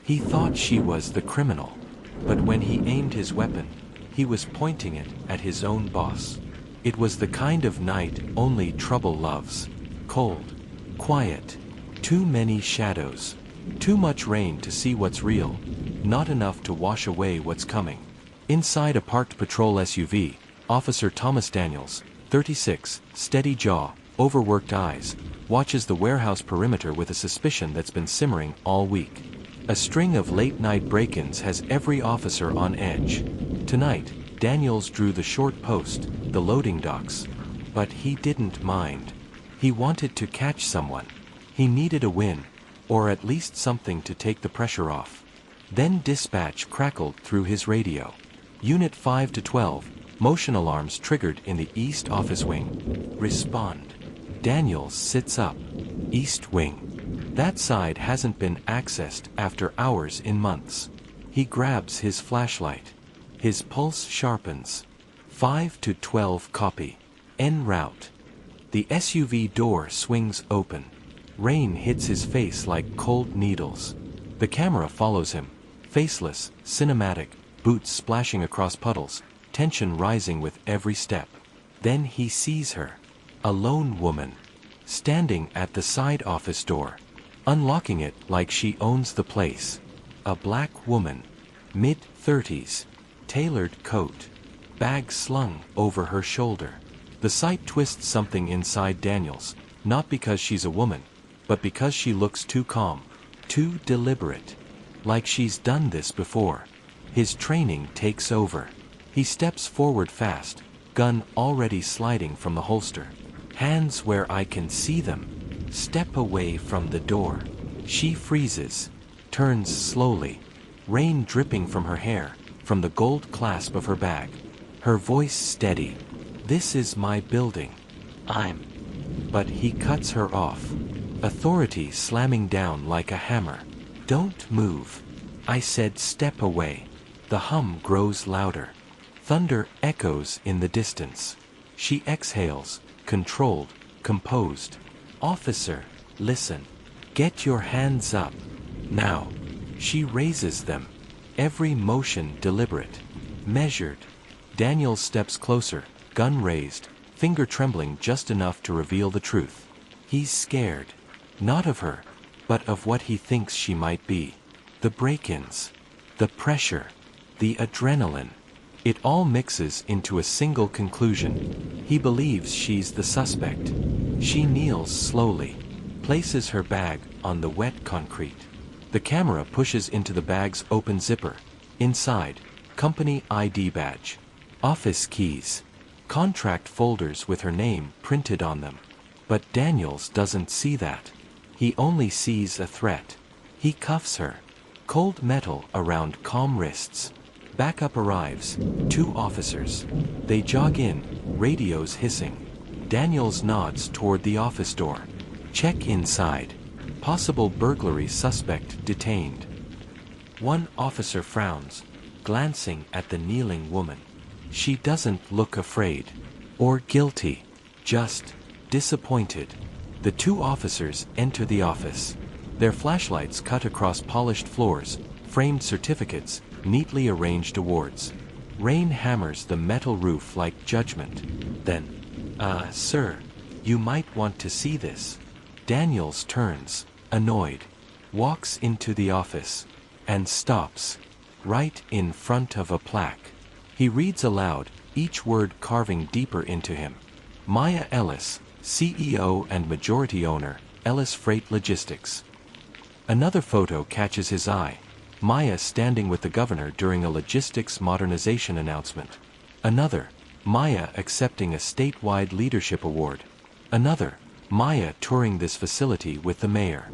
He thought she was the criminal. But when he aimed his weapon, he was pointing it at his own boss. It was the kind of night only trouble loves. Cold. Quiet. Too many shadows. Too much rain to see what's real. Not enough to wash away what's coming. Inside a parked patrol SUV, Officer Thomas Daniels, 36, steady jaw, overworked eyes, watches the warehouse perimeter with a suspicion that's been simmering all week. A string of late-night break-ins has every officer on edge. Tonight, Daniels drew the short post, the loading docks. But he didn't mind. He wanted to catch someone. He needed a win, or at least something to take the pressure off. Then dispatch crackled through his radio. Unit 5 to 12, motion alarms triggered in the East Office Wing. Respond. Daniels sits up. East Wing. That side hasn't been accessed after hours in months. He grabs his flashlight. His pulse sharpens. 5 to 12 copy. En route. The SUV door swings open. Rain hits his face like cold needles. The camera follows him. Faceless, cinematic, boots splashing across puddles, tension rising with every step. Then he sees her. A lone woman. Standing at the side office door. Unlocking it like she owns the place. A black woman. Mid-30s. Tailored coat. Bag slung over her shoulder. The sight twists something inside Daniels, not because she's a woman, but because she looks too calm, too deliberate. Like she's done this before. His training takes over. He steps forward fast, gun already sliding from the holster. Hands where I can see them. Step away from the door. She freezes, turns slowly, rain dripping from her hair, from the gold clasp of her bag. Her voice steady. This is my building. But he cuts her off. Authority slamming down like a hammer. Don't move. I said step away. The hum grows louder. Thunder echoes in the distance. She exhales, controlled, composed. Officer, listen. Get your hands up. Now. She raises them. Every motion deliberate. Measured. Daniel steps closer, gun raised, finger trembling just enough to reveal the truth. He's scared. Not of her, but of what he thinks she might be. The break-ins. The pressure. The adrenaline. It all mixes into a single conclusion. He believes she's the suspect. She kneels slowly, places her bag on the wet concrete. The camera pushes into the bag's open zipper. Inside, company ID badge. Office keys. Contract folders with her name printed on them. But Daniels doesn't see that. He only sees a threat. He cuffs her. Cold metal around calm wrists. Backup arrives. 2 officers. They jog in, radios hissing. Daniels nods toward the office door. Check inside. Possible burglary suspect detained. One officer frowns, glancing at the kneeling woman. She doesn't look afraid. Or guilty. Just disappointed. The 2 officers enter the office. Their flashlights cut across polished floors, framed certificates, neatly arranged awards. Rain hammers the metal roof like judgment. Then, sir, you might want to see this. Daniels turns, annoyed, walks into the office, and stops, right in front of a plaque. He reads aloud, each word carving deeper into him. Maya Ellis, CEO and majority owner, Ellis Freight Logistics. Another photo catches his eye. Maya standing with the governor during a logistics modernization announcement. Another, Maya accepting a statewide leadership award. Another, Maya touring this facility with the mayor.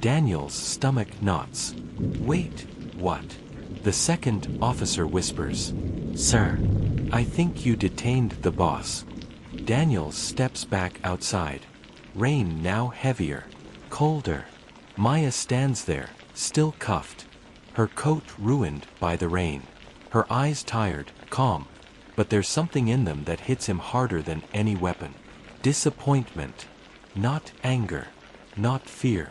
Daniel's stomach knots. Wait, what? The second officer whispers. Sir, I think you detained the boss. Daniels steps back outside. Rain now heavier, colder. Maya stands there, still cuffed. Her coat ruined by the rain. Her eyes tired, calm, but there's something in them that hits him harder than any weapon. Disappointment. Not anger. Not fear.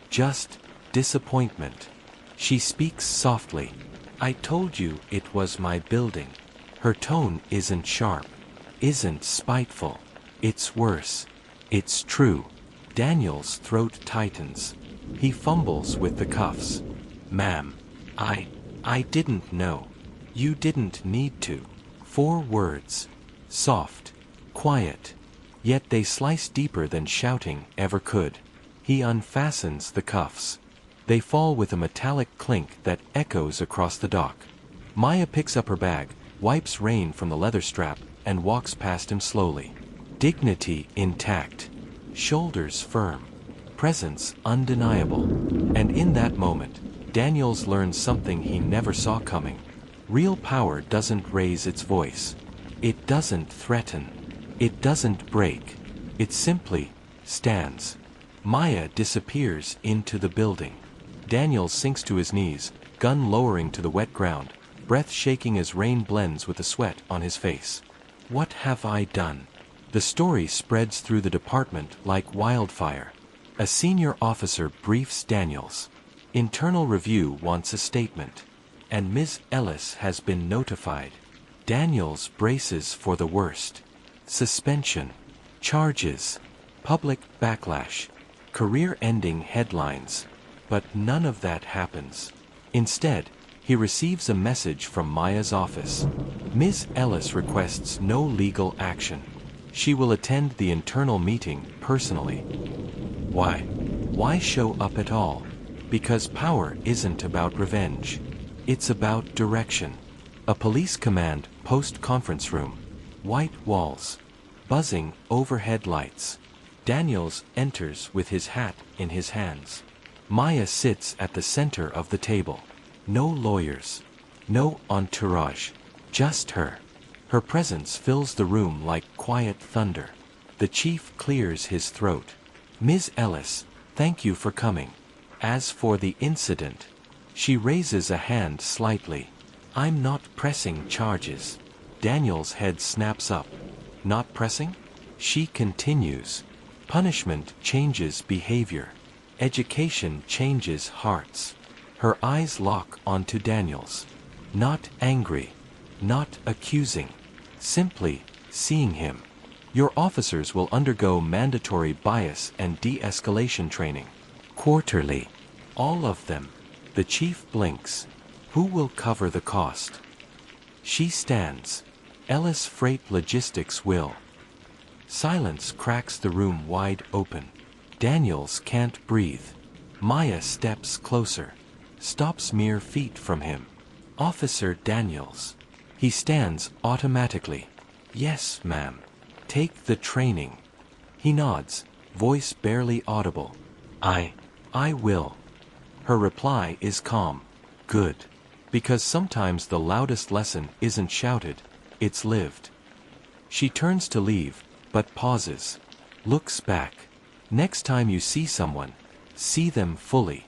Just disappointment. She speaks softly. I told you it was my building. Her tone isn't sharp, isn't spiteful. It's worse. It's true. Daniel's throat tightens. He fumbles with the cuffs. Ma'am, I didn't know. You didn't need to. 4 words. Soft. Quiet. Yet they slice deeper than shouting ever could. He unfastens the cuffs. They fall with a metallic clink that echoes across the dock. Maya picks up her bag, wipes rain from the leather strap, and walks past him slowly. Dignity intact. Shoulders firm. Presence undeniable. And in that moment, Daniels learns something he never saw coming. Real power doesn't raise its voice. It doesn't threaten. It doesn't break. It simply stands. Maya disappears into the building. Daniels sinks to his knees, gun lowering to the wet ground, breath shaking as rain blends with the sweat on his face. What have I done? The story spreads through the department like wildfire. A senior officer briefs Daniels. Internal Review wants a statement. And Ms. Ellis has been notified. Daniels braces for the worst. Suspension. Charges. Public backlash. Career-ending headlines. But none of that happens. Instead, he receives a message from Maya's office. Ms. Ellis requests no legal action. She will attend the internal meeting personally. Why? Why show up at all? Because power isn't about revenge. It's about direction. A police command post-conference room. White walls. Buzzing overhead lights. Daniels enters with his hat in his hands. Maya sits at the center of the table. No lawyers. No entourage. Just her. Her presence fills the room like quiet thunder. The chief clears his throat. Ms. Ellis, thank you for coming. As for the incident, she raises a hand slightly. I'm not pressing charges. Daniel's head snaps up. Not pressing? She continues. Punishment changes behavior. Education changes hearts. Her eyes lock onto Daniel's. Not angry. Not accusing. Simply seeing him. Your officers will undergo mandatory bias and de-escalation training. Quarterly. All of them. The chief blinks. Who will cover the cost? She stands. Ellis Freight Logistics will. Silence cracks the room wide open. Daniels can't breathe. Maya steps closer. Stops mere feet from him. Officer Daniels. He stands automatically. Yes, ma'am. Take the training. He nods, voice barely audible. I will. Her reply is calm. Good. Because sometimes the loudest lesson isn't shouted, it's lived. She turns to leave, but pauses. Looks back. Next time you see someone, see them fully.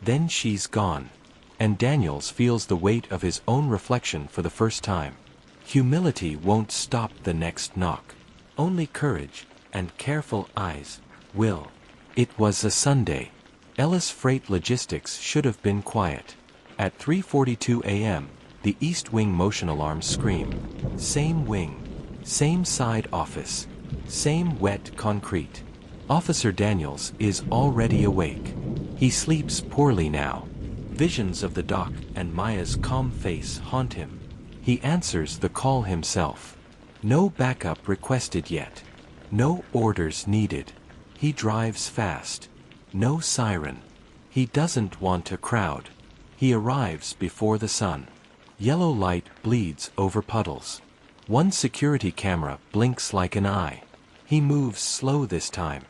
Then she's gone. And Daniels feels the weight of his own reflection for the first time. Humility won't stop the next knock. Only courage and careful eyes will. It was a Sunday. Ellis Freight Logistics should have been quiet. At 3:42 a.m., the East Wing motion alarms scream. Same wing. Same side office. Same wet concrete. Officer Daniels is already awake. He sleeps poorly now. Visions of the dock and Maya's calm face haunt him. He answers the call himself. No backup requested yet. No orders needed. He drives fast. No siren. He doesn't want a crowd. He arrives before the sun. Yellow light bleeds over puddles. One security camera blinks like an eye. He moves slow this time.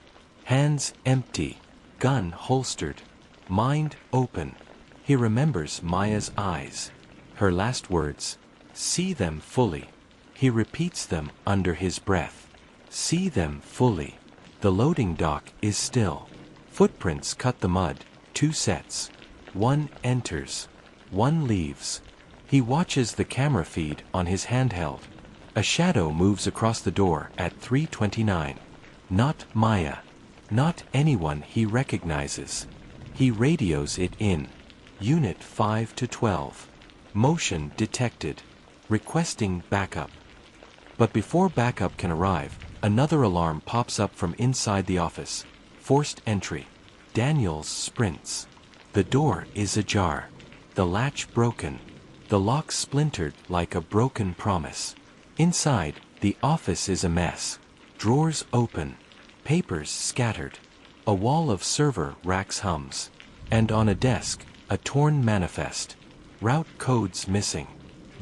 Hands empty. Gun holstered. Mind open. He remembers Maya's eyes. Her last words. See them fully. He repeats them under his breath. See them fully. The loading dock is still. Footprints cut the mud. 2 sets. One enters. One leaves. He watches the camera feed on his handheld. A shadow moves across the door at 3:29. Not Maya. Not anyone he recognizes. He radios it in. Unit 5 to 12. Motion detected. Requesting backup. But before backup can arrive, another alarm pops up from inside the office. Forced entry. Daniels sprints. The door is ajar. The latch broken. The lock splintered like a broken promise. Inside, the office is a mess. Drawers open. Papers scattered. A wall of server racks hums. And on a desk, a torn manifest. Route codes missing.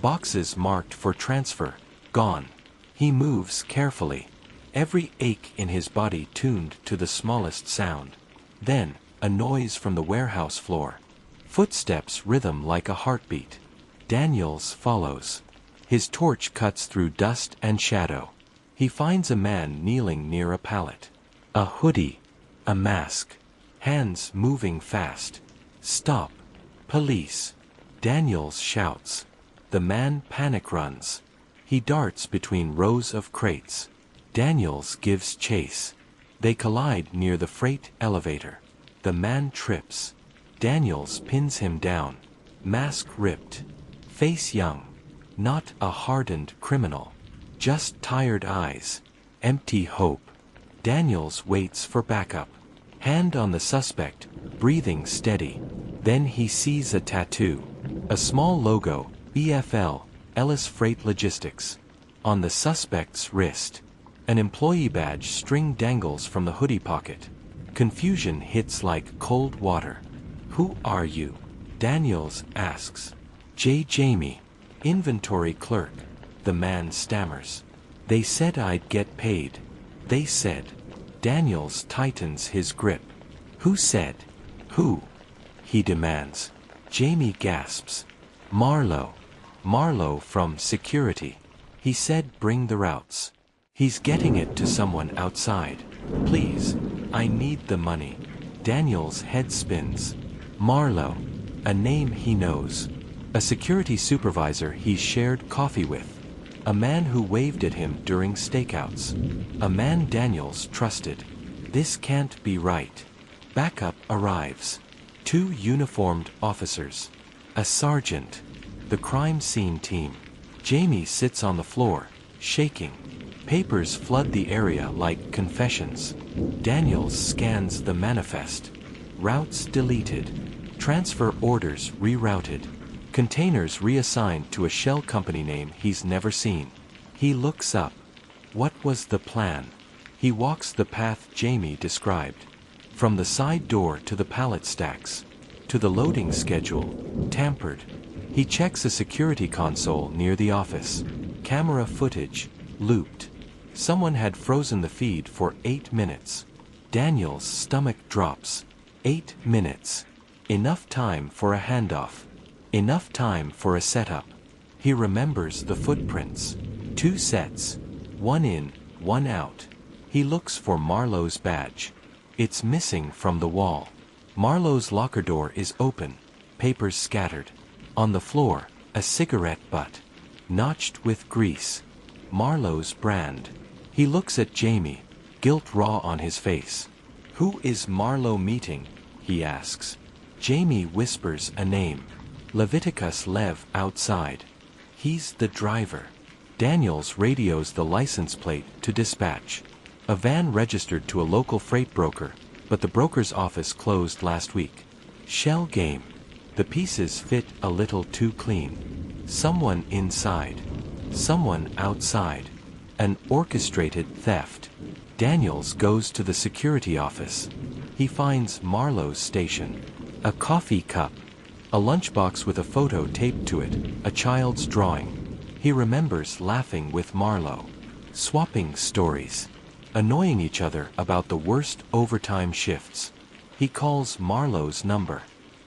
Boxes marked for transfer, gone. He moves carefully. Every ache in his body tuned to the smallest sound. Then, a noise from the warehouse floor. Footsteps rhythm like a heartbeat. Daniels follows. His torch cuts through dust and shadow. He finds a man kneeling near a pallet. A hoodie. A mask. Hands moving fast. Stop. Police. Daniels shouts. The man panic runs. He darts between rows of crates. Daniels gives chase. They collide near the freight elevator. The man trips. Daniels pins him down. Mask ripped. Face young. Not a hardened criminal. Just tired eyes. Empty hope. Daniels waits for backup. Hand on the suspect, breathing steady. Then he sees a tattoo. A small logo, EFL, Ellis Freight Logistics. On the suspect's wrist. An employee badge string dangles from the hoodie pocket. Confusion hits like cold water. Who are you? Daniels asks. Jamie. Inventory clerk. The man stammers. They said I'd get paid. They said. Daniels tightens his grip. Who said? Who? He demands. Jamie gasps. Marlowe. Marlowe from security. He said bring the routes. He's getting it to someone outside. Please, I need the money. Daniels' head spins. Marlowe. A name he knows. A security supervisor he's shared coffee with. A man who waved at him during stakeouts. A man Daniels trusted. This can't be right. Backup arrives. 2 uniformed officers. A sergeant. The crime scene team. Jamie sits on the floor, shaking. Papers flood the area like confessions. Daniels scans the manifest. Routes deleted. Transfer orders rerouted. Containers reassigned to a shell company name he's never seen. He looks up. What was the plan? He walks the path Jamie described. From the side door to the pallet stacks. To the loading schedule. Tampered. He checks a security console near the office. Camera footage. Looped. Someone had frozen the feed for 8 minutes. Daniel's stomach drops. 8 minutes. Enough time for a handoff. Enough time for a setup. He remembers the footprints. 2 sets. 1 in, 1 out. He looks for Marlowe's badge. It's missing from the wall. Marlowe's locker door is open. Papers scattered. On the floor, a cigarette butt. Notched with grease. Marlowe's brand. He looks at Jamie, guilt raw on his face. Who is Marlowe meeting? He asks. Jamie whispers a name. Leviticus Lev outside. He's the driver. Daniels radios the license plate to dispatch. A van registered to a local freight broker, but the broker's office closed last week. Shell game. The pieces fit a little too clean. Someone inside. Someone outside. An orchestrated theft. Daniels goes to the security office. He finds Marlowe's station. A coffee cup. A lunchbox with a photo taped to it, a child's drawing. He remembers laughing with Marlowe. Swapping stories. Annoying each other about the worst overtime shifts. He calls Marlowe's number.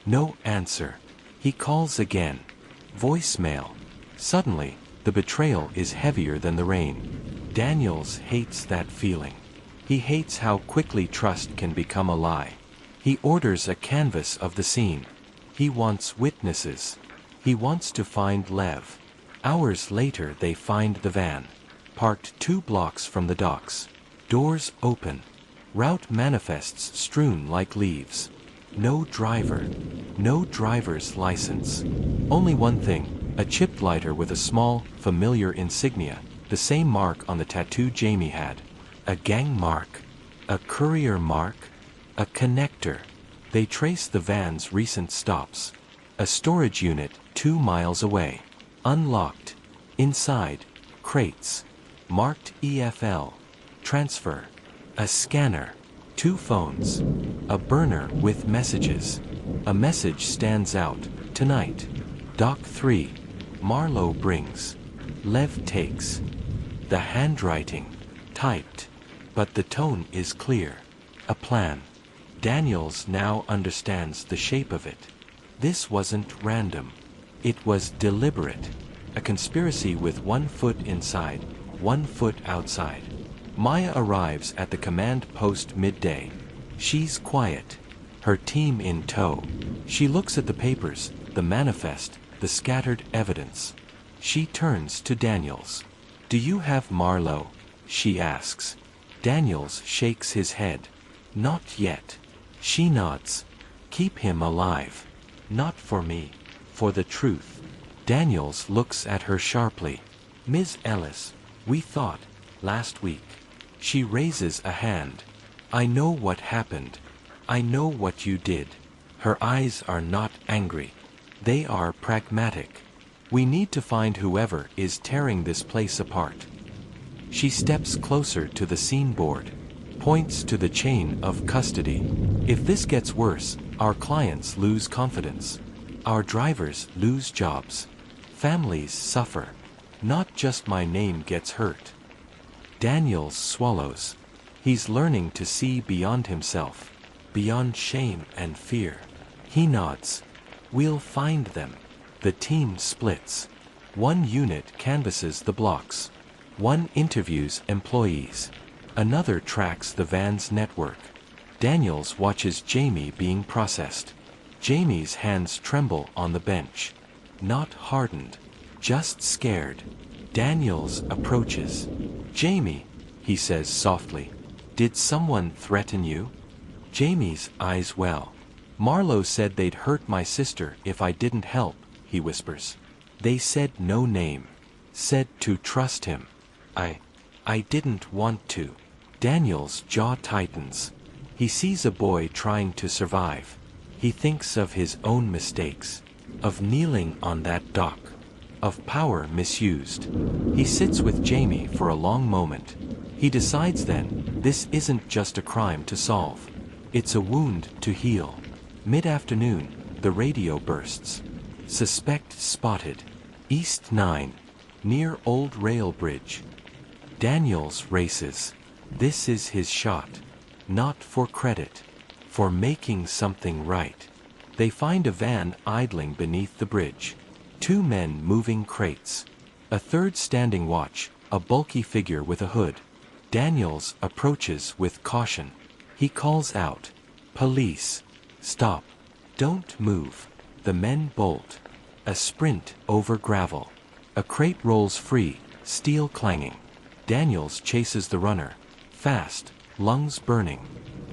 No answer. He calls again. Voicemail. Suddenly, the betrayal is heavier than the rain. Daniels hates that feeling. He hates how quickly trust can become a lie. He orders a canvas of the scene. He wants witnesses. He wants to find Lev. Hours later they find the van. Parked 2 blocks from the docks. Doors open. Route manifests strewn like leaves. No driver. No driver's license. Only one thing, a chipped lighter with a small, familiar insignia, the same mark on the tattoo Jamie had. A gang mark. A courier mark. A connector. They trace the van's recent stops. A storage unit 2 miles away. Unlocked. Inside, crates. Marked EFL. Transfer. A scanner. 2 phones. A burner with messages. A message stands out. Tonight. Dock 3. Marlowe brings. Lev takes. The handwriting. Typed. But the tone is clear. A plan. Daniels now understands the shape of it. This wasn't random. It was deliberate. A conspiracy with 1 foot inside, 1 foot outside. Maya arrives at the command post midday. She's quiet. Her team in tow. She looks at the papers, the manifest, the scattered evidence. She turns to Daniels. "Do you have Marlowe?" she asks. Daniels shakes his head. "Not yet." She nods. "Keep him alive. Not for me. For the truth." Daniels looks at her sharply. "Ms. Ellis, we thought, last week." She raises a hand. "I know what happened. I know what you did." Her eyes are not angry. They are pragmatic. "We need to find whoever is tearing this place apart." She steps closer to the scene board. Points to the chain of custody. "If this gets worse, our clients lose confidence. Our drivers lose jobs. Families suffer. Not just my name gets hurt." Daniels swallows. He's learning to see beyond himself, beyond shame and fear. He nods. "We'll find them." The team splits. 1 unit canvasses the blocks. 1 interviews employees. Another tracks the van's network. Daniels watches Jamie being processed. Jamie's hands tremble on the bench. Not hardened, just scared. Daniels approaches. "Jamie," he says softly, "did someone threaten you?" Jamie's eyes well. "Marlowe said they'd hurt my sister if I didn't help," he whispers. "They said no name. Said to trust him. I didn't want to." Daniel's jaw tightens. He sees a boy trying to survive. He thinks of his own mistakes. Of kneeling on that dock. Of power misused. He sits with Jamie for a long moment. He decides then, this isn't just a crime to solve. It's a wound to heal. Mid-afternoon, the radio bursts. "Suspect spotted. East 9. Near Old Rail Bridge." Daniels races. This is his shot. Not for credit. For making something right. They find a van idling beneath the bridge. 2 men moving crates. A third standing watch, a bulky figure with a hood. Daniels approaches with caution. He calls out, "Police! Stop! Don't move!" The men bolt. A sprint over gravel. A crate rolls free, steel clanging. Daniels chases the runner. Fast, lungs burning.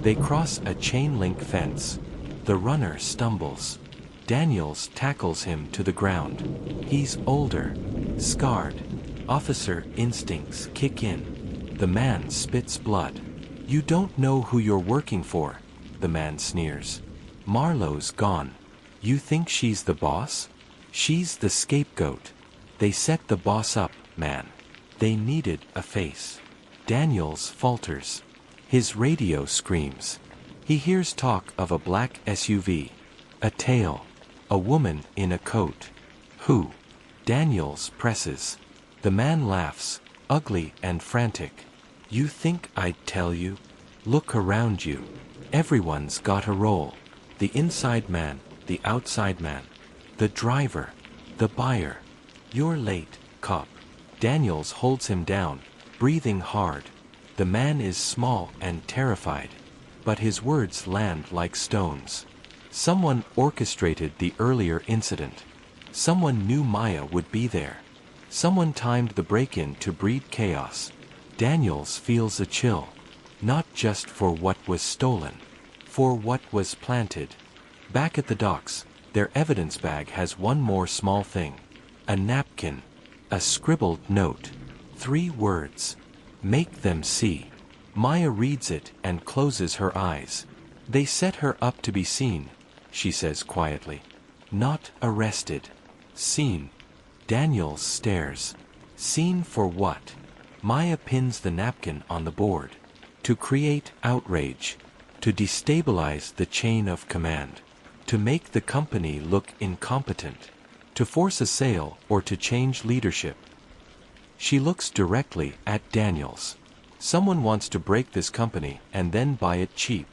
They cross a chain-link fence. The runner stumbles. Daniels tackles him to the ground. He's older, scarred. Officer instincts kick in. The man spits blood. "You don't know who you're working for," the man sneers. "Marlowe's gone. You think she's the boss? She's the scapegoat. They set the boss up, man. They needed a face." Daniels falters. His radio screams. He hears talk of a black SUV. A tail. A woman in a coat. "Who?" Daniels presses. The man laughs, ugly and frantic. "You think I'd tell you? Look around you. Everyone's got a role. The inside man, the outside man. The driver. The buyer. You're late, cop." Daniels holds him down, breathing hard. The man is small and terrified. But his words land like stones. Someone orchestrated the earlier incident. Someone knew Maya would be there. Someone timed the break-in to breed chaos. Daniels feels a chill. Not just for what was stolen. For what was planted. Back at the docks, their evidence bag has one more small thing. A napkin. A scribbled note. 3 words. Make them see. Maya reads it and closes her eyes. They set her up to be seen, she says quietly. Not arrested. Seen. Daniels stares. Seen for what? Maya pins the napkin on the board. To create outrage. To destabilize the chain of command. To make the company look incompetent. To force a sale or to change leadership. She looks directly at Daniels. Someone wants to break this company and then buy it cheap.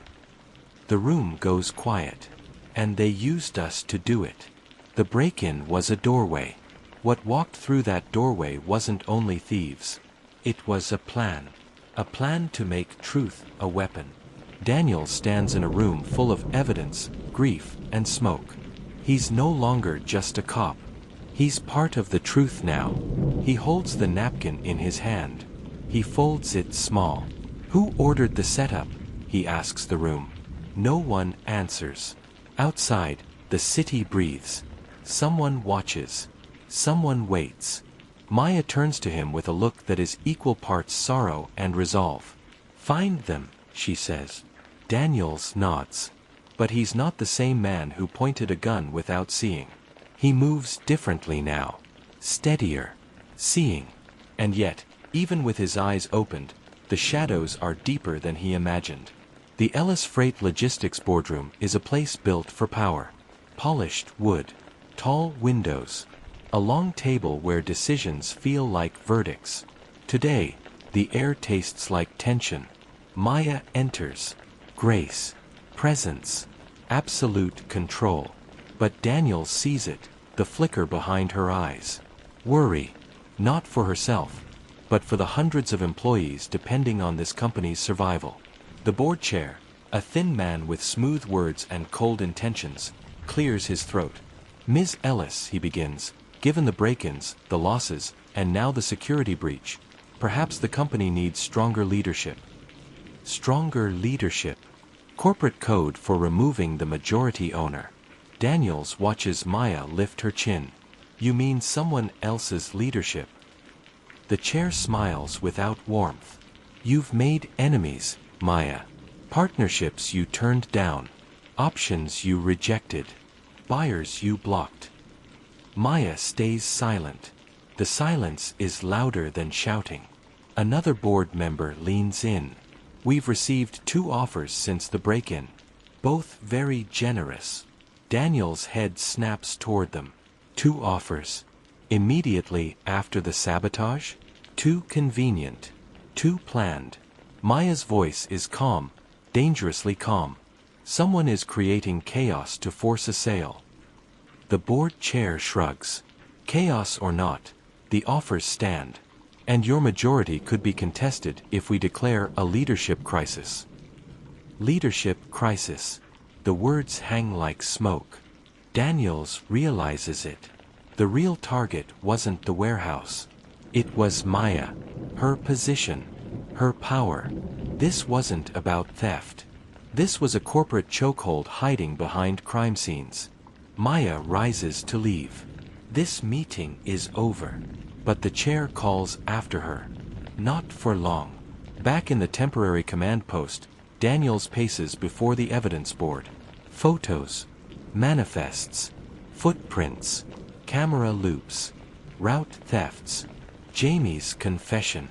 The room goes quiet. And they used us to do it. The break-in was a doorway. What walked through that doorway wasn't only thieves. It was a plan. A plan to make truth a weapon. Daniel stands in a room full of evidence, grief, and smoke. He's no longer just a cop. He's part of the truth now. He holds the napkin in his hand. He folds it small. Who ordered the setup? He asks the room. No one answers. Outside, the city breathes. Someone watches. Someone waits. Maya turns to him with a look that is equal parts sorrow and resolve. Find them, she says. Daniels nods. But he's not the same man who pointed a gun without seeing. He moves differently now. Steadier. Seeing. And yet, even with his eyes opened, the shadows are deeper than he imagined. The Ellis Freight Logistics boardroom is a place built for power. Polished wood. Tall windows. A long table where decisions feel like verdicts. Today, the air tastes like tension. Maya enters. Grace. Presence. Absolute control. But Daniel sees it, the flicker behind her eyes. Worry. Not for herself, but for the hundreds of employees depending on this company's survival. The board chair, a thin man with smooth words and cold intentions, clears his throat. Ms. Ellis, he begins, given the break-ins, the losses, and now the security breach, perhaps the company needs stronger leadership. Stronger leadership. Corporate code for removing the majority owner. Daniels watches Maya lift her chin. You mean someone else's leadership? The chair smiles without warmth. You've made enemies, Maya. Partnerships you turned down. Options you rejected. Buyers you blocked. Maya stays silent. The silence is louder than shouting. Another board member leans in. We've received 2 offers since the break-in. Both very generous. Daniel's head snaps toward them. 2 offers. Immediately after the sabotage? Too convenient. Too planned. Maya's voice is calm, dangerously calm. Someone is creating chaos to force a sale. The board chair shrugs. Chaos or not, the offers stand. And your majority could be contested if we declare a leadership crisis. Leadership crisis. The words hang like smoke. Daniels realizes it. The real target wasn't the warehouse. It was Maya. Her position. Her power. This wasn't about theft. This was a corporate chokehold hiding behind crime scenes. Maya rises to leave. This meeting is over. But the chair calls after her. Not for long. Back in the temporary command post, Daniels paces before the evidence board. Photos. Manifests. Footprints. Camera loops. Route thefts. Jamie's confession.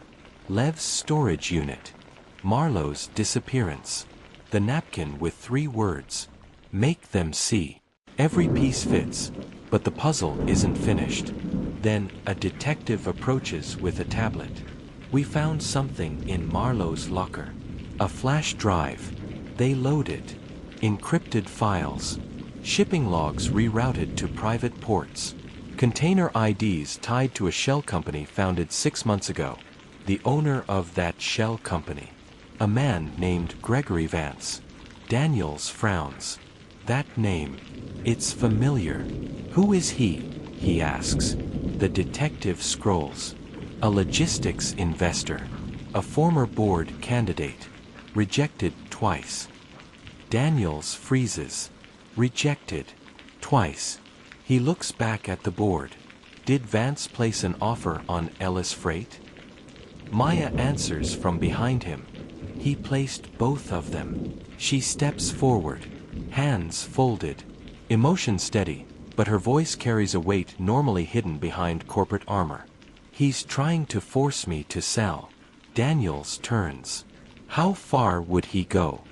Lev's storage unit. Marlowe's disappearance. The napkin with 3 words. Make them see. Every piece fits, but the puzzle isn't finished. Then, a detective approaches with a tablet. We found something in Marlowe's locker. A flash drive. They load it. Encrypted files. Shipping logs rerouted to private ports. Container IDs tied to a shell company founded 6 months ago. The owner of that shell company. A man named Gregory Vance. Daniels frowns. That name. It's familiar. Who is he asks. The detective scrolls. A logistics investor. A former board candidate. Rejected twice. Daniels freezes. Rejected. Twice. He looks back at the board. Did Vance place an offer on Ellis Freight? Maya answers from behind him. He placed both of them. She steps forward, hands folded, emotion steady, but her voice carries a weight normally hidden behind corporate armor. He's trying to force me to sell. Daniels turns. How far would he go?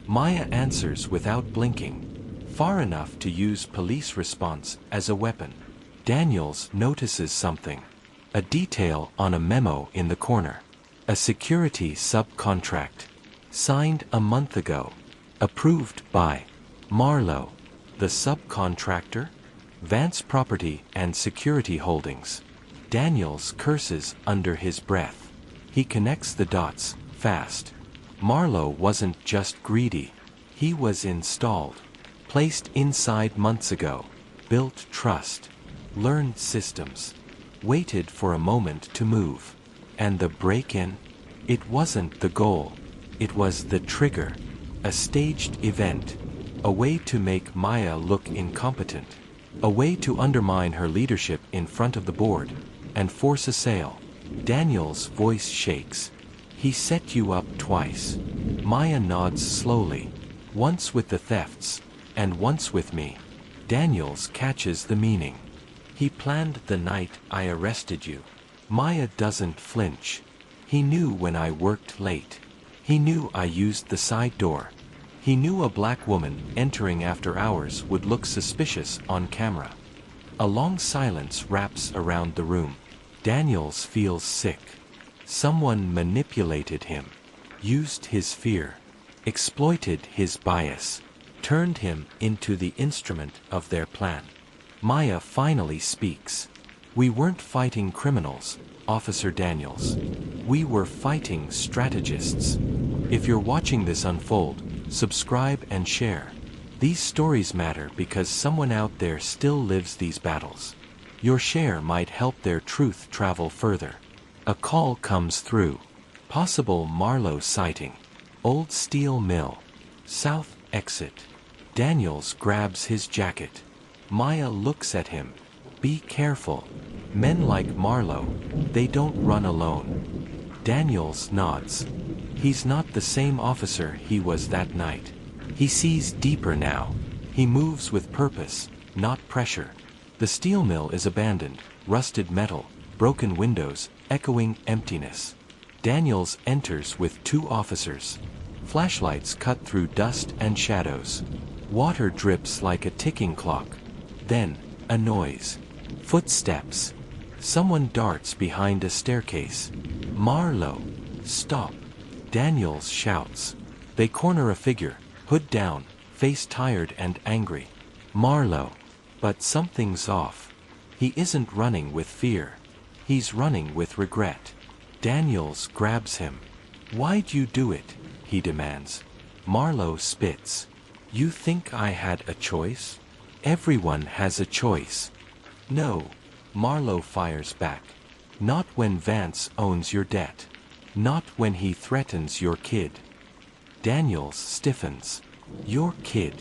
Maya answers without blinking. Far enough to use police response as a weapon. Daniels notices something. A detail on a memo in the corner. A security subcontract. Signed a month ago. Approved by Marlowe. The subcontractor? Vance Property and Security Holdings. Daniels curses under his breath. He connects the dots, fast. Marlowe wasn't just greedy. He was installed. Placed inside months ago. Built trust. Learned systems. Waited for a moment to move. And the break-in? It wasn't the goal. It was the trigger. A staged event. A way to make Maya look incompetent. A way to undermine her leadership in front of the board and force a sale. Daniel's voice shakes. He set you up twice. Maya nods slowly. Once with the thefts, and once with me. Daniels catches the meaning. He planned the night I arrested you. Maya doesn't flinch. He knew when I worked late. He knew I used the side door. He knew a black woman entering after hours would look suspicious on camera. A long silence wraps around the room. Daniels feels sick. Someone manipulated him. Used his fear. Exploited his bias. Turned him into the instrument of their plan. Maya finally speaks. We weren't fighting criminals, Officer Daniels. We were fighting strategists. If you're watching this unfold, subscribe and share. These stories matter because someone out there still lives these battles. Your share might help their truth travel further. A call comes through. Possible Marlowe sighting. Old steel mill. South exit. Daniels grabs his jacket. Maya looks at him. Be careful. Men like Marlowe, they don't run alone. Daniels nods. He's not the same officer he was that night. He sees deeper now. He moves with purpose, not pressure. The steel mill is abandoned, rusted metal, broken windows, echoing emptiness. Daniels enters with 2 officers. Flashlights cut through dust and shadows. Water drips like a ticking clock. Then, a noise. Footsteps. Someone darts behind a staircase. Marlowe, stop. Daniels shouts. They corner a figure, hood down, face tired and angry. Marlowe. But something's off. He isn't running with fear. He's running with regret. Daniels grabs him. Why'd you do it? He demands. Marlowe spits. You think I had a choice? Everyone has a choice. No, Marlowe fires back. Not when Vance owns your debt. Not when he threatens your kid. Daniels stiffens. Your kid.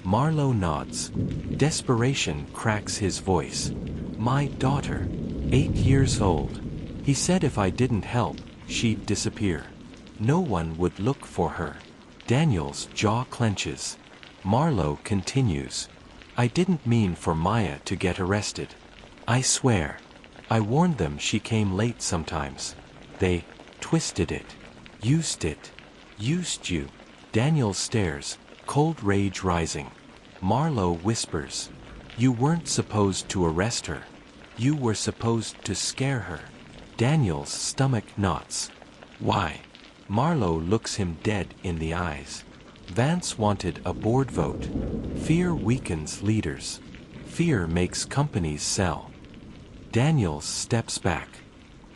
Marlowe nods. Desperation cracks his voice. My daughter. 8 years old. He said if I didn't help, she'd disappear. No one would look for her. Daniel's jaw clenches. Marlowe continues. I didn't mean for Maya to get arrested. I swear. I warned them she came late sometimes. They twisted it. Used it. Used you. Daniel stares, cold rage rising. Marlowe whispers. You weren't supposed to arrest her. You were supposed to scare her. Daniel's stomach knots. Why? Marlowe looks him dead in the eyes. Vance wanted a board vote. Fear weakens leaders. Fear makes companies sell. Daniels steps back.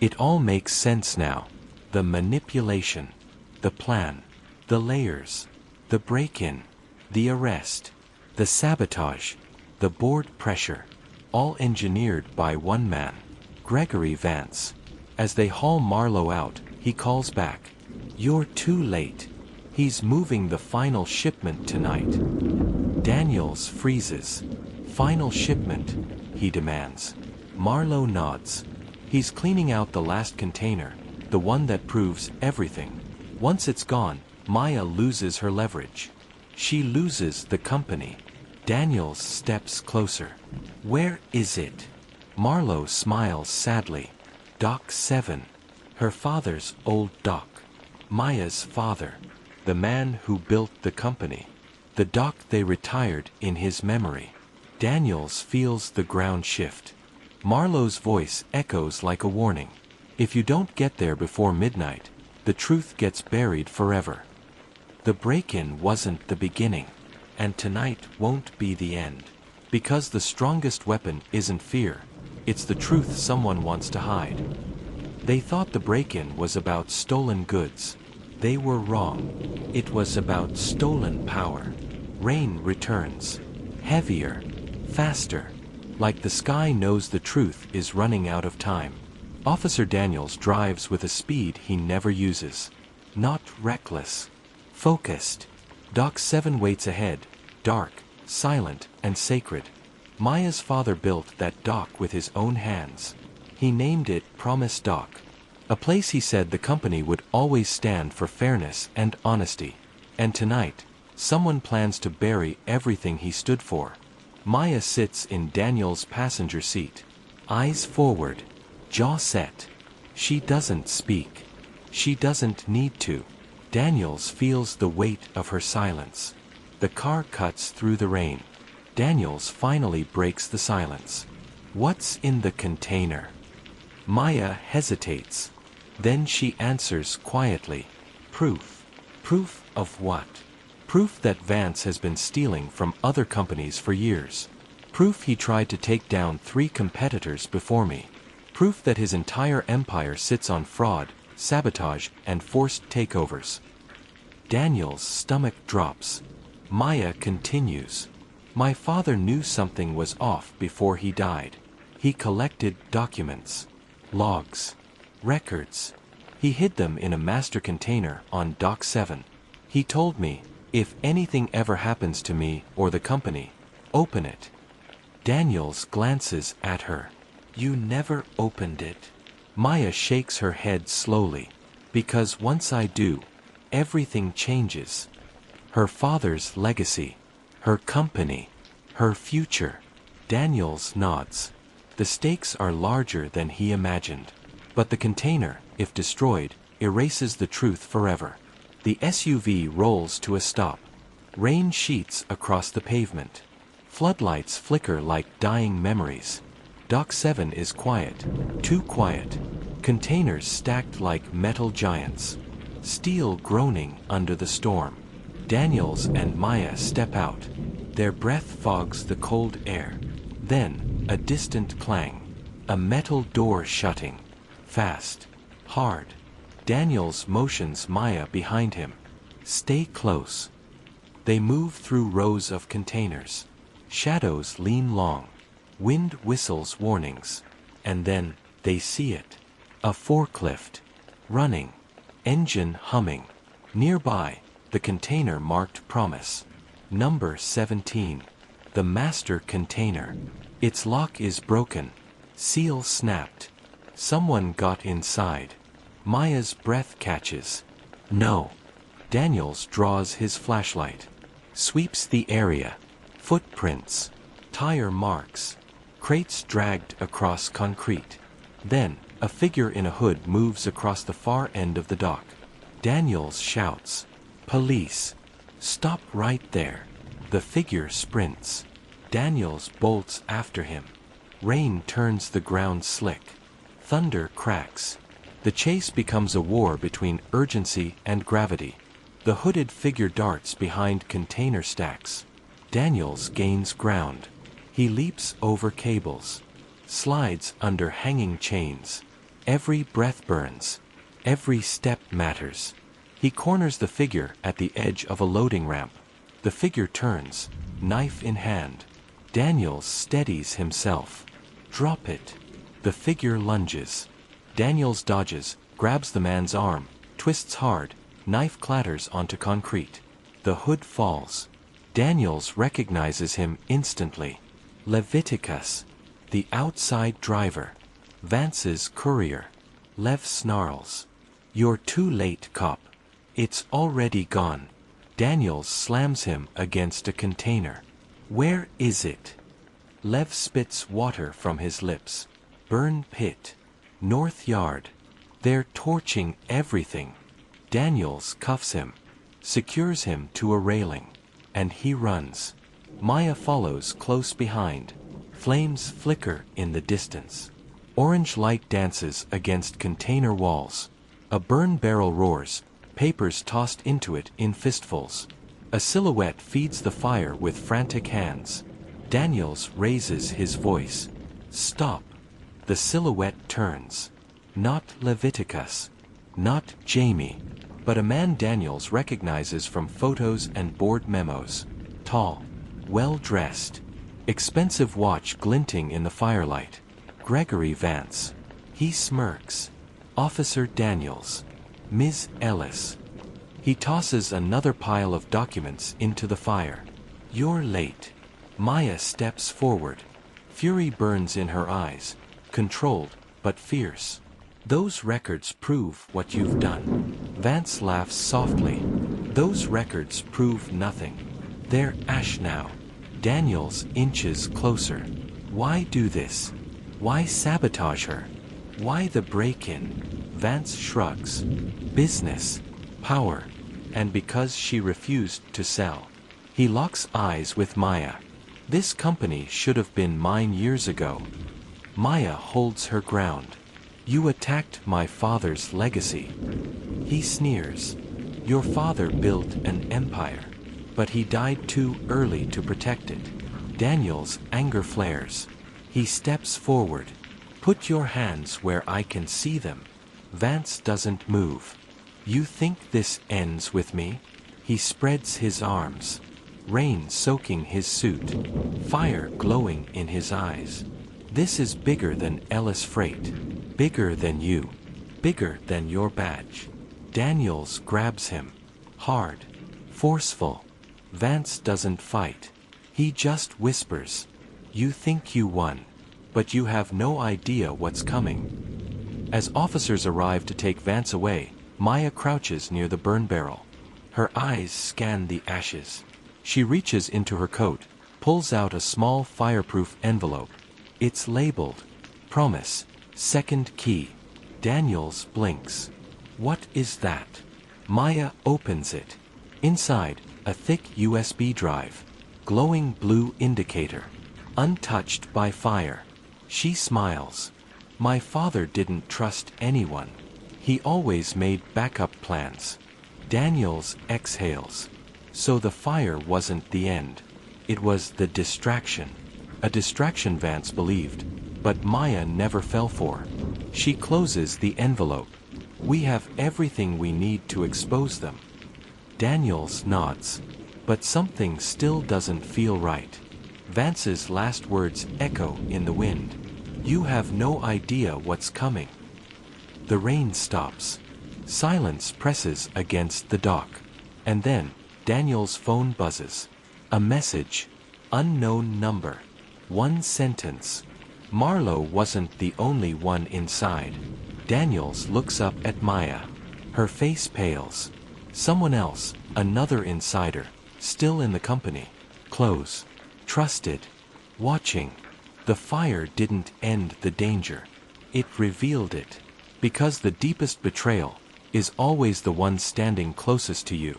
It all makes sense now. The manipulation. The plan. The layers. The break-in. The arrest. The sabotage. The board pressure. All engineered by one man. Gregory Vance. As they haul Marlowe out, he calls back. You're too late. He's moving the final shipment tonight. Daniels freezes. Final shipment, he demands. Marlowe nods. He's cleaning out the last container, the one that proves everything. Once it's gone, Maya loses her leverage. She loses the company. Daniels steps closer. Where is it? Marlowe smiles sadly. Dock 7. Her father's old dock. Maya's father. The man who built the company. The dock they retired in his memory. Daniels feels the ground shift. Marlowe's voice echoes like a warning. If you don't get there before midnight, the truth gets buried forever. The break-in wasn't the beginning, and tonight won't be the end. Because the strongest weapon isn't fear, it's the truth someone wants to hide. They thought the break-in was about stolen goods. They were wrong. It was about stolen power. Rain returns. Heavier. Faster. Like the sky knows the truth is running out of time. Officer Daniels drives with a speed he never uses. Not reckless. Focused. Dock 7 waits ahead. Dark, silent, and sacred. Maya's father built that dock with his own hands. He named it Promise Dock. A place he said the company would always stand for fairness and honesty. And tonight, someone plans to bury everything he stood for. Maya sits in Daniel's passenger seat. Eyes forward. Jaw set. She doesn't speak. She doesn't need to. Daniels feels the weight of her silence. The car cuts through the rain. Daniels finally breaks the silence. What's in the container? Maya hesitates. Then she answers quietly. Proof. Proof of what? Proof that Vance has been stealing from other companies for years. Proof he tried to take down 3 competitors before me. Proof that his entire empire sits on fraud, sabotage, and forced takeovers. Daniel's stomach drops. Maya continues. My father knew something was off before he died. He collected documents, logs, records. He hid them in a master container on Dock 7. He told me, if anything ever happens to me or the company, open it. Daniels glances at her. You never opened it. Maya shakes her head slowly. Because once I do, everything changes. Her father's legacy, her company, her future. Daniels nods. The stakes are larger than he imagined. But the container, if destroyed, erases the truth forever. The SUV rolls to a stop. Rain sheets across the pavement. Floodlights flicker like dying memories. Dock 7 is quiet. Too quiet. Containers stacked like metal giants. Steel groaning under the storm. Daniels and Maya step out. Their breath fogs the cold air. Then, a distant clang. A metal door shutting. Fast. Hard. Daniels motions Maya behind him. Stay close. They move through rows of containers. Shadows lean long. Wind whistles warnings. And then, they see it. A forklift. Running. Engine humming. Nearby, the container marked Promise. Number 17. The master container. Its lock is broken. Seal snapped. Someone got inside. Maya's breath catches. No. Daniels draws his flashlight. Sweeps the area. Footprints. Tire marks. Crates dragged across concrete. Then, a figure in a hood moves across the far end of the dock. Daniels shouts. Police. Stop right there. The figure sprints. Daniels bolts after him. Rain turns the ground slick. Thunder cracks. The chase becomes a war between urgency and gravity. The hooded figure darts behind container stacks. Daniels gains ground. He leaps over cables. Slides under hanging chains. Every breath burns. Every step matters. He corners the figure at the edge of a loading ramp. The figure turns, knife in hand. Daniels steadies himself. Drop it. The figure lunges. Daniels dodges, grabs the man's arm, twists hard, knife clatters onto concrete. The hood falls. Daniels recognizes him instantly. Leviticus, the outside driver. Vance's courier. Lev snarls. You're too late, cop. It's already gone. Daniels slams him against a container. Where is it? Lev spits water from his lips. Burn pit. North Yard. They're torching everything. Daniels cuffs him. Secures him to a railing. And he runs. Maya follows close behind. Flames flicker in the distance. Orange light dances against container walls. A burn barrel roars, papers tossed into it in fistfuls. A silhouette feeds the fire with frantic hands. Daniels raises his voice. Stop. The silhouette turns. Not Leviticus. Not Jamie. But a man Daniels recognizes from photos and board memos. Tall. Well-dressed. Expensive watch glinting in the firelight. Gregory Vance. He smirks. Officer Daniels. Ms. Ellis. He tosses another pile of documents into the fire. You're late. Maya steps forward. Fury burns in her eyes. Controlled, but fierce. Those records prove what you've done. Vance laughs softly. Those records prove nothing. They're ash now. Daniels inches closer. Why do this? Why sabotage her? Why the break-in? Vance shrugs. Business. Power. And because she refused to sell. He locks eyes with Maya. This company should have been mine years ago. Maya holds her ground. You attacked my father's legacy. He sneers. Your father built an empire, but he died too early to protect it. Daniel's anger flares. He steps forward. Put your hands where I can see them. Vance doesn't move. You think this ends with me? He spreads his arms. Rain soaking his suit. Fire glowing in his eyes. This is bigger than Ellis Freight. Bigger than you. Bigger than your badge. Daniels grabs him. Hard. Forceful. Vance doesn't fight. He just whispers. You think you won. But you have no idea what's coming. As officers arrive to take Vance away, Maya crouches near the burn barrel. Her eyes scan the ashes. She reaches into her coat, pulls out a small fireproof envelope. It's labeled, Promise, Second Key. Daniels blinks. What is that? Maya opens it. Inside, a thick USB drive. Glowing blue indicator. Untouched by fire. She smiles. My father didn't trust anyone. He always made backup plans. Daniels exhales. So the fire wasn't the end. It was the distraction. A distraction Vance believed, but Maya never fell for. She closes the envelope. We have everything we need to expose them. Daniels nods. But something still doesn't feel right. Vance's last words echo in the wind. You have no idea what's coming. The rain stops. Silence presses against the dock. And then, Daniel's phone buzzes. A message. Unknown number. One sentence. Marlowe wasn't the only one inside. Daniels looks up at Maya. Her face pales. Someone else, another insider, still in the company. Close. Trusted. Watching. The fire didn't end the danger. It revealed it. Because the deepest betrayal is always the one standing closest to you.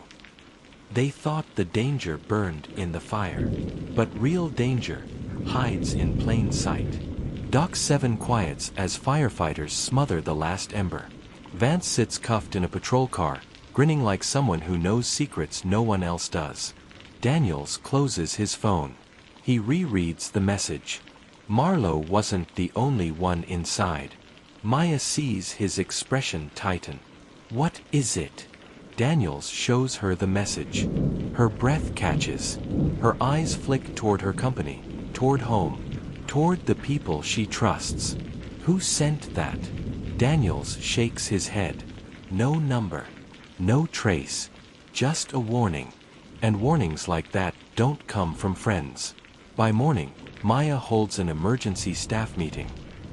They thought the danger burned in the fire. But real danger hides in plain sight. Dock 7 quiets as firefighters smother the last ember. Vance sits cuffed in a patrol car, grinning like someone who knows secrets no one else does. Daniels closes his phone. He rereads the message. Marlowe wasn't the only one inside. Maya sees his expression tighten. What is it? Daniels shows her the message. Her breath catches. Her eyes flick toward her company, toward home, toward the people she trusts. Who sent that? Daniels shakes his head. No number. No trace. Just a warning. And warnings like that don't come from friends. By morning, Maya holds an emergency staff meeting.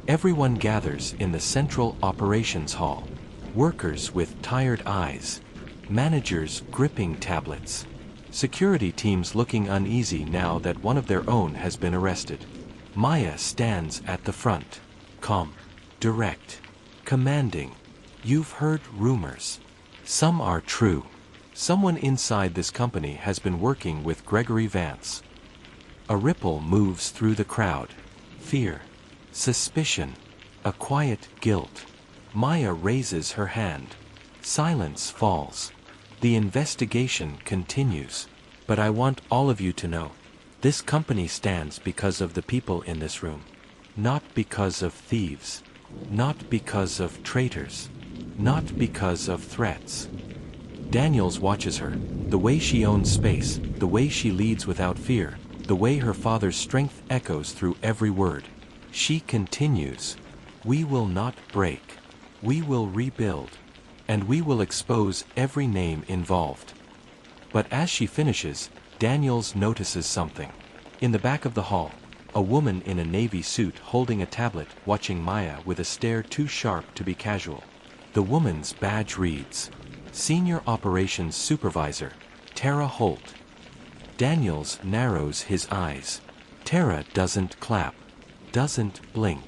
Everyone gathers in the central operations hall. Workers with tired eyes. Managers gripping tablets. Security teams looking uneasy now that one of their own has been arrested. Maya stands at the front. Calm. Direct. Commanding. You've heard rumors. Some are true. Someone inside this company has been working with Gregory Vance. A ripple moves through the crowd. Fear. Suspicion. A quiet guilt. Maya raises her hand. Silence falls. The investigation continues. But I want all of you to know, this company stands because of the people in this room. Not because of thieves. Not because of traitors. Not because of threats. Daniels watches her, the way she owns space, the way she leads without fear, the way her father's strength echoes through every word. She continues, "We will not break. We will rebuild. And we will expose every name involved." But as she finishes, Daniels notices something. In the back of the hall, a woman in a navy suit holding a tablet watching Maya with a stare too sharp to be casual. The woman's badge reads, Senior Operations Supervisor, Tara Holt. Daniels narrows his eyes. Tara doesn't clap, doesn't blink,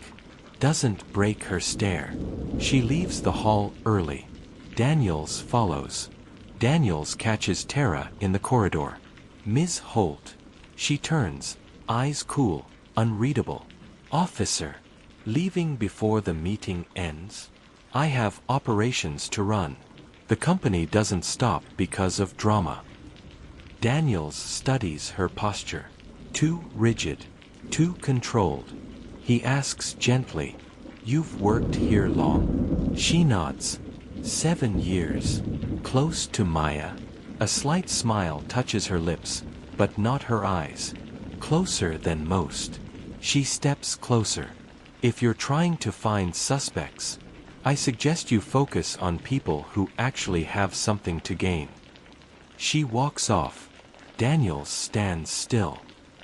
doesn't break her stare. She leaves the hall early. Daniels follows. Daniels catches Tara in the corridor. Ms. Holt. She turns, eyes cool, unreadable. Officer. Leaving before the meeting ends? I have operations to run. The company doesn't stop because of drama. Daniels studies her posture. Too rigid, too controlled. He asks gently, "You've worked here long?" She nods. 7 years. Close to Maya. A slight smile touches her lips, but not her eyes. Closer than most. She steps closer. If you're trying to find suspects, I suggest you focus on people who actually have something to gain. She walks off. Daniels stands still.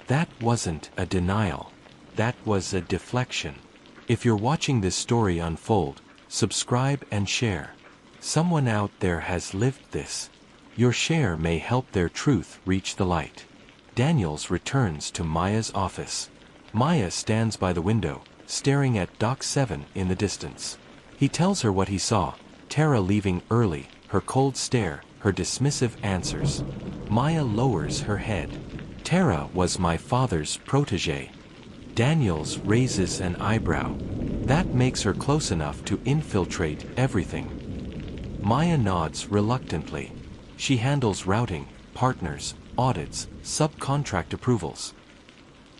That wasn't a denial. That was a deflection. If you're watching this story unfold, subscribe and share. Someone out there has lived this. Your share may help their truth reach the light. Daniels returns to Maya's office. Maya stands by the window, staring at Dock 7 in the distance. He tells her what he saw, Tara leaving early, her cold stare, her dismissive answers. Maya lowers her head. Tara was my father's protégé. Daniels raises an eyebrow. That makes her close enough to infiltrate everything. Maya nods reluctantly. She handles routing, partners, audits, subcontract approvals.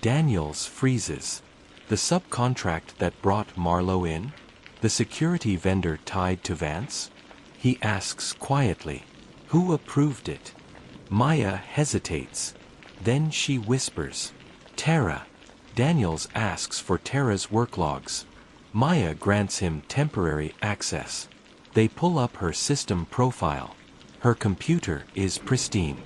Daniels freezes. The subcontract that brought Marlowe in? The security vendor tied to Vance? He asks quietly, "Who approved it?" Maya hesitates. Then she whispers, "Tara." Daniels asks for Tara's work logs. Maya grants him temporary access. They pull up her system profile. Her computer is pristine.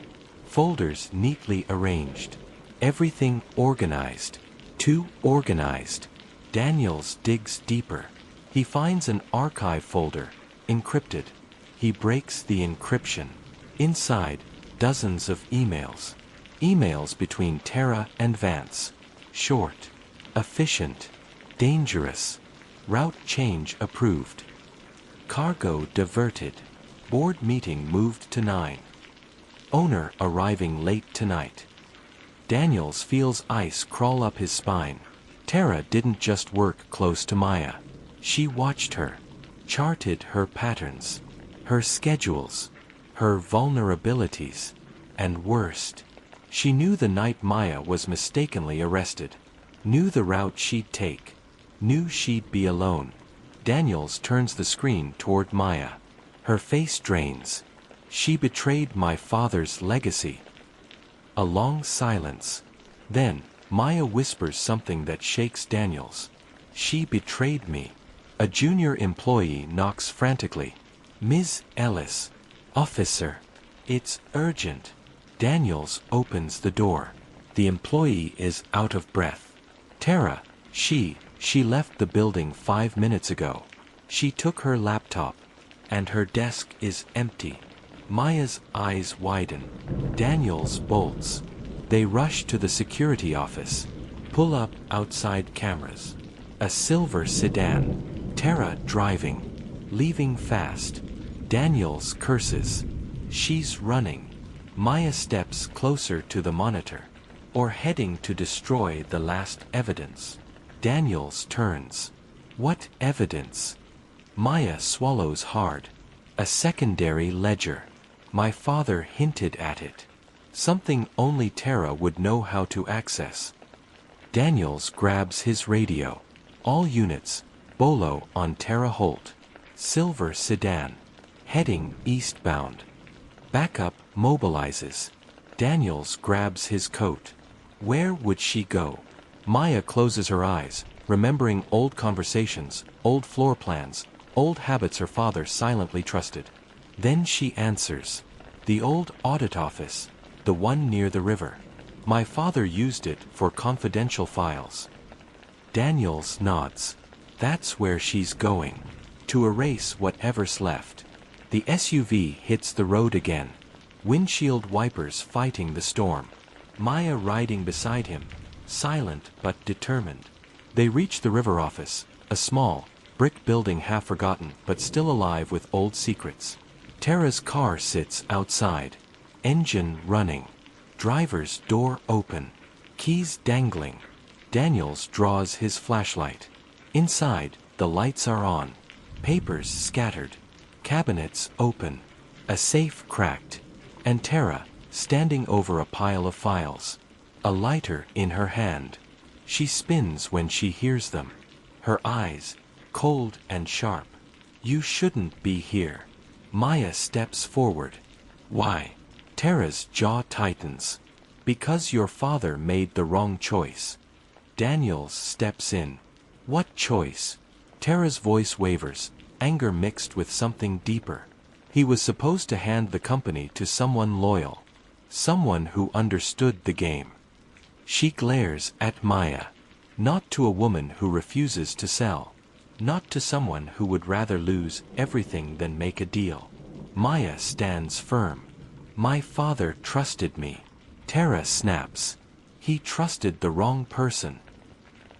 Folders neatly arranged. Everything organized. Too organized. Daniels digs deeper. He finds an archive folder, encrypted. He breaks the encryption. Inside, dozens of emails. Emails between Tara and Vance. Short. Efficient. Dangerous. Route change approved. Cargo diverted. Board meeting moved to 9. Owner arriving late tonight. Daniels feels ice crawl up his spine. Tara didn't just work close to Maya. She watched her, charted her patterns, her schedules, her vulnerabilities, and worst, she knew the night Maya was mistakenly arrested, knew the route she'd take, knew she'd be alone. Daniels turns the screen toward Maya. Her face drains. She betrayed my father's legacy. A long silence. Then, Maya whispers something that shakes Daniels. She betrayed me. A junior employee knocks frantically. "Ms. Ellis." "Officer. It's urgent." Daniels opens the door. The employee is out of breath. Tara, she left the building 5 minutes ago. She took her laptop, and her desk is empty. Maya's eyes widen. Daniels bolts. They rush to the security office. Pull up outside cameras. A silver sedan. Tara driving. Leaving fast. Daniels curses. She's running. Maya steps closer to the monitor. Or heading to destroy the last evidence. Daniels turns. What evidence? Maya swallows hard. A secondary ledger. My father hinted at it. Something only Tara would know how to access. Daniels grabs his radio. All units, Bolo on Terre Haute. Silver sedan. Heading eastbound. Backup mobilizes. Daniels grabs his coat. Where would she go? Maya closes her eyes, remembering old conversations, old floor plans, old habits her father silently trusted. Then she answers. The old audit office, the one near the river. My father used it for confidential files. Daniels nods. That's where she's going. To erase whatever's left. The SUV hits the road again. Windshield wipers fighting the storm. Maya riding beside him, silent but determined. They reach the river office, a small, brick building half forgotten but still alive with old secrets. Tara's car sits outside. Engine running. Driver's door open. Keys dangling. Daniels draws his flashlight. Inside, the lights are on. Papers scattered. Cabinets open. A safe cracked. And Tara, standing over a pile of files. A lighter in her hand. She spins when she hears them. Her eyes, cold and sharp. You shouldn't be here. Maya steps forward. Why? Tara's jaw tightens. Because your father made the wrong choice. Daniels steps in. What choice? Tara's voice wavers, anger mixed with something deeper. He was supposed to hand the company to someone loyal. Someone who understood the game. She glares at Maya. Not to a woman who refuses to sell. Not to someone who would rather lose everything than make a deal. Maya stands firm. My father trusted me. Tara snaps. He trusted the wrong person.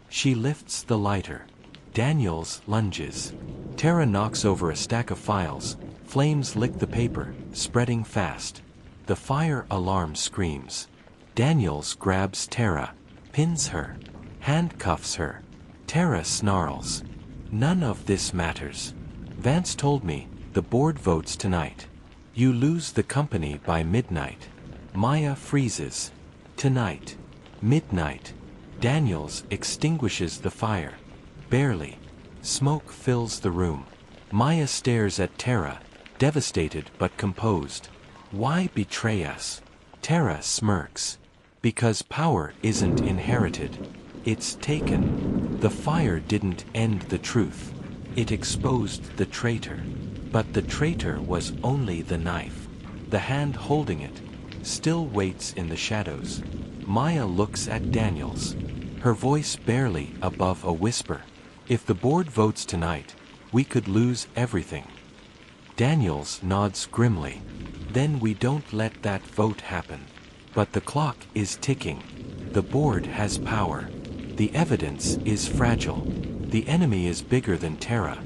She lifts the lighter. Daniels lunges. Tara knocks over a stack of files. Flames lick the paper, spreading fast. The fire alarm screams. Daniels grabs Tara, pins her, handcuffs her. Tara snarls. None of this matters. Vance told me, the board votes tonight. You lose the company by midnight. Maya freezes. Tonight. Midnight. Daniels extinguishes the fire. Barely. Smoke fills the room. Maya stares at Tara, devastated but composed. Why betray us? Tara smirks. Because power isn't inherited. It's taken. The fire didn't end the truth. It exposed the traitor. But the traitor was only the knife. The hand holding it still waits in the shadows. Maya looks at Daniels. Her voice barely above a whisper. If the board votes tonight, we could lose everything. Daniels nods grimly. Then we don't let that vote happen. But the clock is ticking. The board has power. The evidence is fragile. The enemy is bigger than Tara,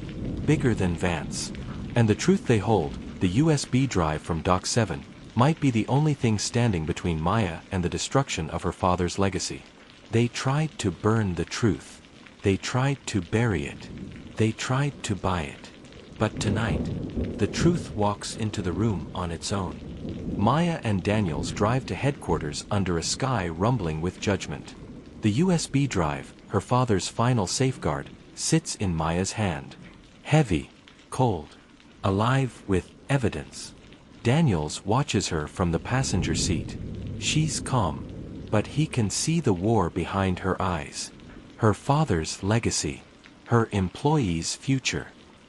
bigger than Vance. And the truth they hold, the USB drive from Doc 7, might be the only thing standing between Maya and the destruction of her father's legacy. They tried to burn the truth. They tried to bury it. They tried to buy it. But tonight, the truth walks into the room on its own. Maya and Daniels drive to headquarters under a sky rumbling with judgment. The USB drive, her father's final safeguard, sits in Maya's hand. Heavy, cold, alive with evidence. Daniels watches her from the passenger seat. She's calm, but he can see the war behind her eyes. Her father's legacy, her employee's future,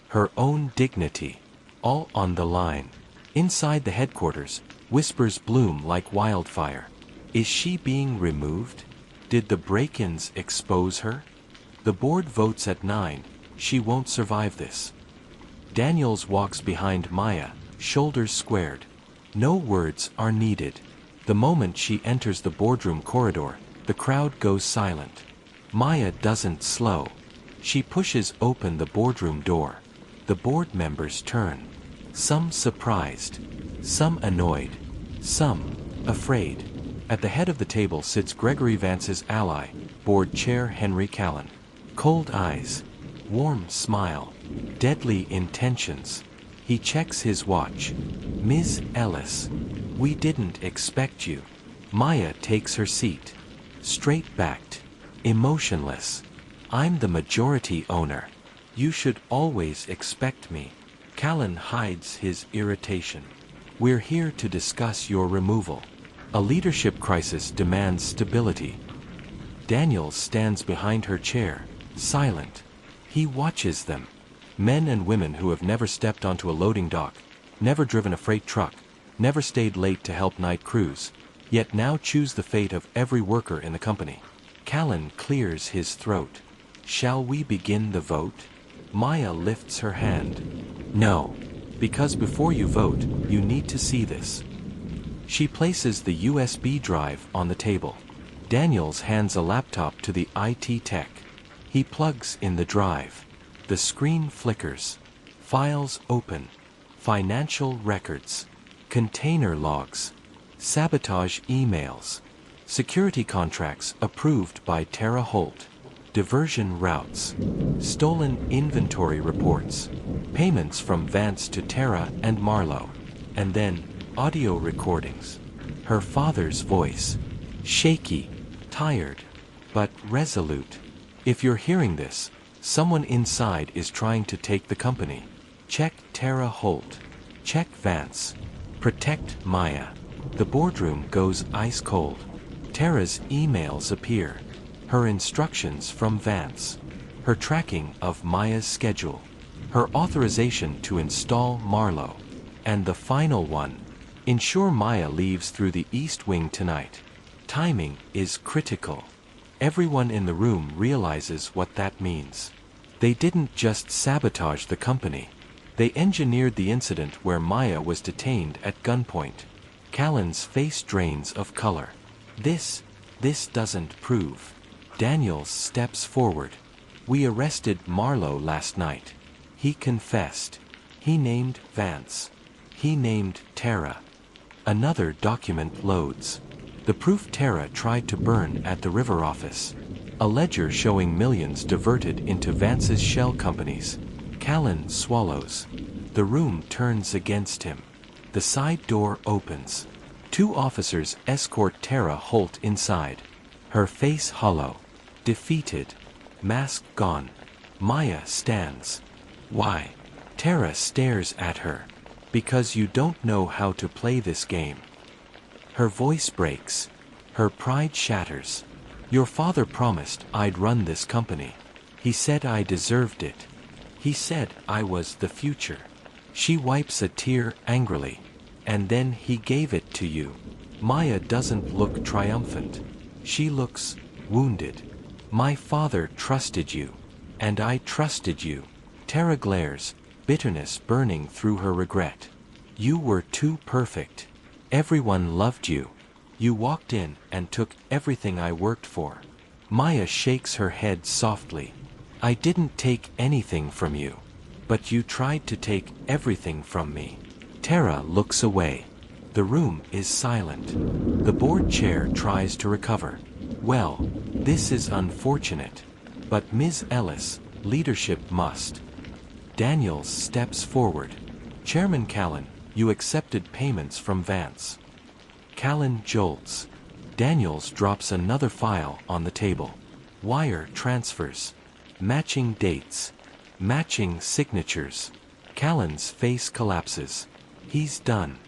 her own dignity, all on the line. Inside the headquarters, Whispers bloom like wildfire. Is she being removed? Did the break-ins expose her? The board votes at 9, she won't survive this. Daniels walks behind Maya, shoulders squared. No words are needed. The moment she enters the boardroom corridor, the crowd goes silent. Maya doesn't slow. She pushes open the boardroom door. The board members turn. Some surprised, some annoyed, some afraid. At the head of the table sits Gregory Vance's ally, board chair Henry Callan. Cold eyes, warm smile, deadly intentions. He checks his watch. Ms. Ellis, we didn't expect you. Maya takes her seat. Straight-backed, emotionless. I'm the majority owner. You should always expect me. Callan hides his irritation. We're here to discuss your removal. A leadership crisis demands stability. Daniels stands behind her chair, silent. He watches them. Men and women who have never stepped onto a loading dock, never driven a freight truck, never stayed late to help night crews, yet now choose the fate of every worker in the company. Callan clears his throat. Shall we begin the vote? Maya lifts her hand. No. Because before you vote, you need to see this. She places the USB drive on the table. Daniels hands a laptop to the IT tech. He plugs in the drive. The screen flickers. Files open. Financial records. Container logs. Sabotage emails. Security contracts approved by Tara Holt. Diversion routes. Stolen inventory reports. Payments from Vance to Tara and Marlowe. And then, audio recordings. Her father's voice. Shaky, tired, but resolute. If you're hearing this, someone inside is trying to take the company. Check Tara Holt. Check Vance. Protect Maya. The boardroom goes ice cold. Tara's emails appear. Her instructions from Vance. Her tracking of Maya's schedule. Her authorization to install Marlowe. And the final one. Ensure Maya leaves through the East Wing tonight. Timing is critical. Everyone in the room realizes what that means. They didn't just sabotage the company. They engineered the incident where Maya was detained at gunpoint. Callan's face drains of color. This doesn't prove. Daniels steps forward. We arrested Marlowe last night. He confessed. He named Vance. He named Tara. Another document loads. The proof Tara tried to burn at the river office. A ledger showing millions diverted into Vance's shell companies. Callan swallows. The room turns against him. The side door opens. 2 officers escort Tara Holt inside. Her face hollow. Defeated. Mask gone. Maya stands. Why? Tara stares at her. Because you don't know how to play this game. Her voice breaks. Her pride shatters. Your father promised I'd run this company. He said I deserved it. He said I was the future. She wipes a tear angrily. And then he gave it to you. Maya doesn't look triumphant. She looks wounded. My father trusted you. And I trusted you. Tara glares, bitterness burning through her regret. You were too perfect. Everyone loved you. You walked in and took everything I worked for. Maya shakes her head softly. I didn't take anything from you. But you tried to take everything from me. Tara looks away. The room is silent. The board chair tries to recover. Well, this is unfortunate. But Ms. Ellis, leadership must. Daniels steps forward. Chairman Callan, you accepted payments from Vance. Callan jolts. Daniels drops another file on the table. Wire transfers. Matching dates. Matching signatures. Callan's face collapses. He's done.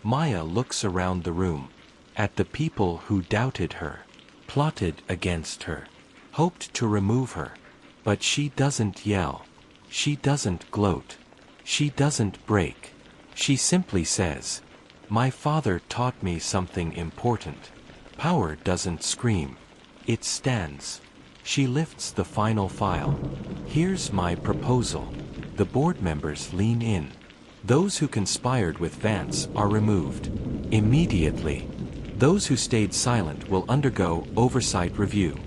Maya looks around the room. At the people who doubted her. Plotted against her. Hoped to remove her. But she doesn't yell. She doesn't gloat. She doesn't break. She simply says, My father taught me something important. Power doesn't scream. It stands. She lifts the final file. Here's my proposal. The board members lean in. Those who conspired with Vance are removed. Immediately. Those who stayed silent will undergo oversight review.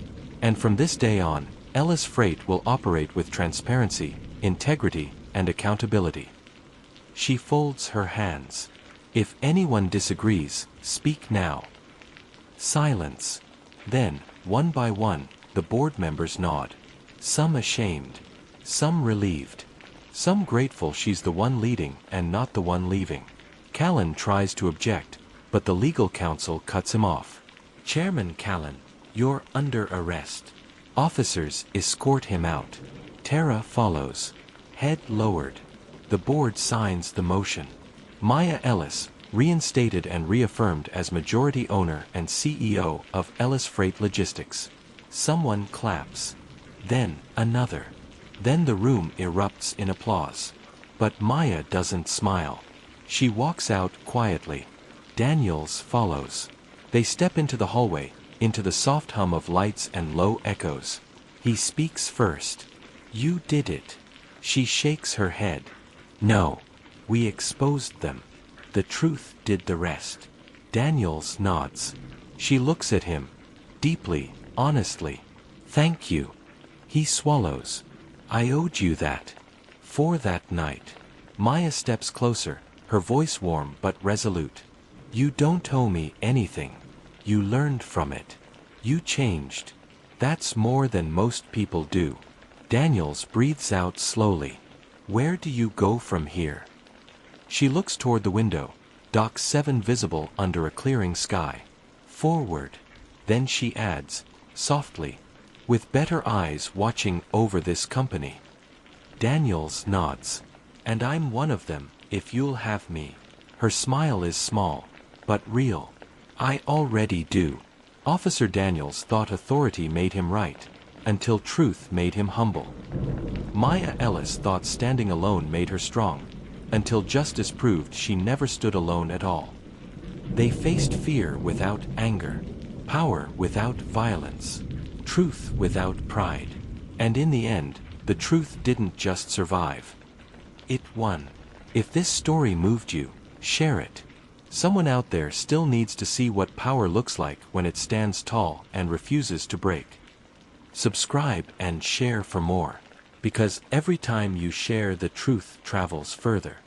And from this day on, Ellis Freight will operate with transparency, integrity, and accountability. She folds her hands. If anyone disagrees, speak now. Silence. Then, one by one, the board members nod. Some ashamed. Some relieved. Some grateful she's the one leading and not the one leaving. Callan tries to object, but the legal counsel cuts him off. Chairman Callan, you're under arrest. Officers escort him out. Tara follows. Head lowered. The board signs the motion. Maya Ellis, reinstated and reaffirmed as majority owner and CEO of Ellis Freight Logistics. Someone claps. Then, another. Then the room erupts in applause. But Maya doesn't smile. She walks out quietly. Daniels follows. They step into the hallway, into the soft hum of lights and low echoes. He speaks first. You did it. She shakes her head. No. We exposed them. The truth did the rest. Daniels nods. She looks at him. Deeply, honestly. Thank you. He swallows. I owed you that. For that night. Maya steps closer, her voice warm but resolute. You don't owe me anything. You learned from it. You changed. That's more than most people do. Daniels breathes out slowly. Where do you go from here? She looks toward the window, Dock 7 visible under a clearing sky. Forward. Then she adds, softly, with better eyes watching over this company. Daniels nods. And I'm one of them, if you'll have me. Her smile is small, but real. I already do. Officer Daniels thought authority made him right, until truth made him humble. Maya Ellis thought standing alone made her strong, until justice proved she never stood alone at all. They faced fear without anger, power without violence, truth without pride. And in the end, the truth didn't just survive. It won. If this story moved you, share it. Someone out there still needs to see what power looks like when it stands tall and refuses to break. Subscribe and share for more, because every time you share, the truth travels further.